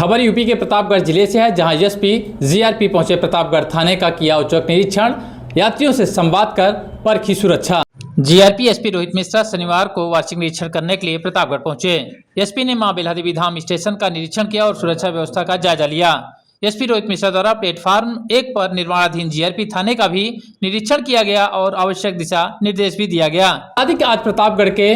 खबर यूपी के प्रतापगढ़ जिले से है, जहां एसपी जीआरपी पहुंचे प्रतापगढ़ थाने का किया औचक निरीक्षण, यात्रियों से संवाद कर परखी सुरक्षा। जीआरपी एसपी रोहित मिश्रा शनिवार को वार्षिक निरीक्षण करने के लिए प्रतापगढ़ पहुंचे। एसपी ने मां बेल्हा देवी धाम स्टेशन का निरीक्षण किया और सुरक्षा व्यवस्था का जायजा लिया। एसपी रोहित मिश्रा द्वारा प्लेटफार्म 1 पर निर्माणाधीन जीआरपी थाने का भी निरीक्षण किया गया और आवश्यक दिशा निर्देश भी दिया गया। आज प्रतापगढ़ के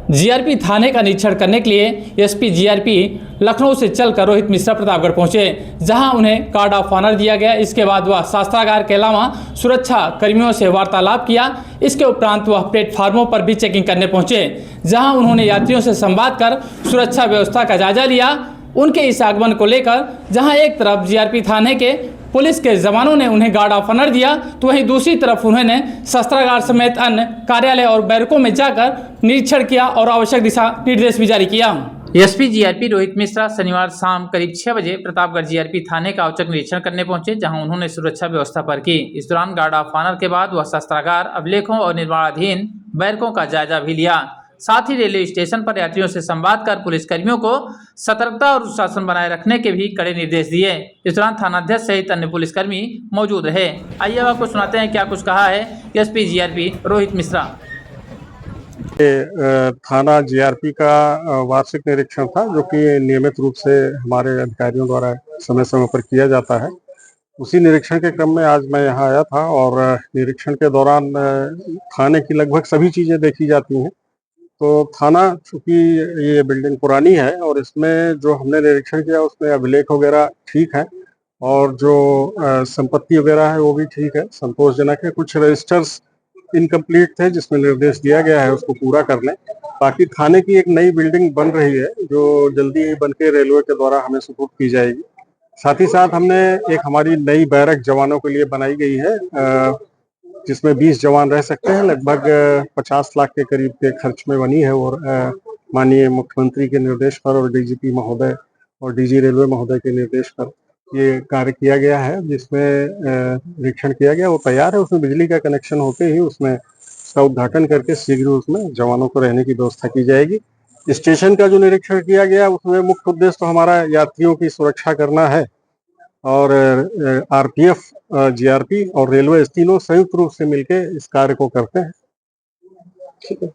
जीआरपी थाने का निरीक्षण करने के लिए एसपी जीआरपी लखनऊ से चलकर रोहित मिश्रा प्रतापगढ़ पहुंचे, जहां उन्हें कार्ड ऑफ ऑनर दिया गया। इसके बाद वह शस्त्रागार के अलावा सुरक्षा कर्मियों से वार्तालाप किया। इसके उपरांत वह प्लेटफार्मों पर भी चेकिंग करने पहुंचे, जहां उन्होंने यात्रियों से संवाद कर सुरक्षा व्यवस्था का जायजा लिया। उनके इस आगमन को लेकर जहां एक तरफ जीआरपी थाने के पुलिस के जवानों ने उन्हें गार्ड ऑफ ऑनर दिया, तो वहीं दूसरी तरफ उन्होंने शस्त्रागार समेत अन्य कार्यालय और बैरकों में जाकर निरीक्षण किया और आवश्यक दिशा निर्देश भी जारी किया। एसपी जीआरपी रोहित मिश्रा शनिवार शाम करीब 6 बजे प्रतापगढ़ जीआरपी थाने का औचक निरीक्षण करने पहुंचे, जहां उन्होंने सुरक्षा व्यवस्था पर की। इस दौरान गार्ड ऑफ ऑनर के बाद वह शस्त्रागार, अभिलेखों और निर्माणाधीन बैरकों का जायजा भी लिया। साथ ही रेलवे स्टेशन पर यात्रियों से संवाद कर पुलिसकर्मियों को सतर्कता और अनुशासन बनाए रखने के भी कड़े निर्देश दिए। इस दौरान थानाध्यक्ष सहित अन्य पुलिसकर्मी मौजूद रहे। आइए आपको सुनाते हैं क्या कुछ कहा है एसपी जीआरपी रोहित मिश्रा। थाना जीआरपी का वार्षिक निरीक्षण था, जो कि नियमित रूप से हमारे अधिकारियों द्वारा समय समय पर किया जाता है। उसी निरीक्षण के क्रम में आज मैं यहाँ आया था और निरीक्षण के दौरान थाने की लगभग सभी चीजें देखी जाती हैं। तो थाना, चूंकि ये बिल्डिंग पुरानी है और इसमें जो हमने निरीक्षण किया उसमें अभिलेख वगैरह ठीक है और जो संपत्ति वगैरह है वो भी ठीक है, संतोषजनक है। कुछ रजिस्टर्स इनकम्प्लीट थे जिसमें निर्देश दिया गया है उसको पूरा कर लें। बाकी थाने की एक नई बिल्डिंग बन रही है जो जल्दी बन के रेलवे के द्वारा हमें सुपुर्द की जाएगी। साथ ही साथ हमने एक हमारी नई बैरक जवानों के लिए बनाई गई है, जिसमें 20 जवान रह सकते हैं। लगभग 50 लाख के करीब के खर्च में बनी है और माननीय मुख्यमंत्री के निर्देश पर और डीजीपी महोदय और डीजी रेलवे महोदय के निर्देश पर ये कार्य किया गया है। जिसमें निरीक्षण किया गया वो तैयार है। उसमें बिजली का कनेक्शन होते ही उसमें उसका उद्घाटन करके शीघ्र उसमें जवानों को रहने की व्यवस्था की जाएगी। स्टेशन का जो निरीक्षण किया गया उसमें मुख्य उद्देश्य तो हमारा यात्रियों की सुरक्षा करना है और आरपीएफ, जीआरपी और रेलवे तीनों संयुक्त रूप से मिलकर इस कार्य को करते हैं। ठीक है।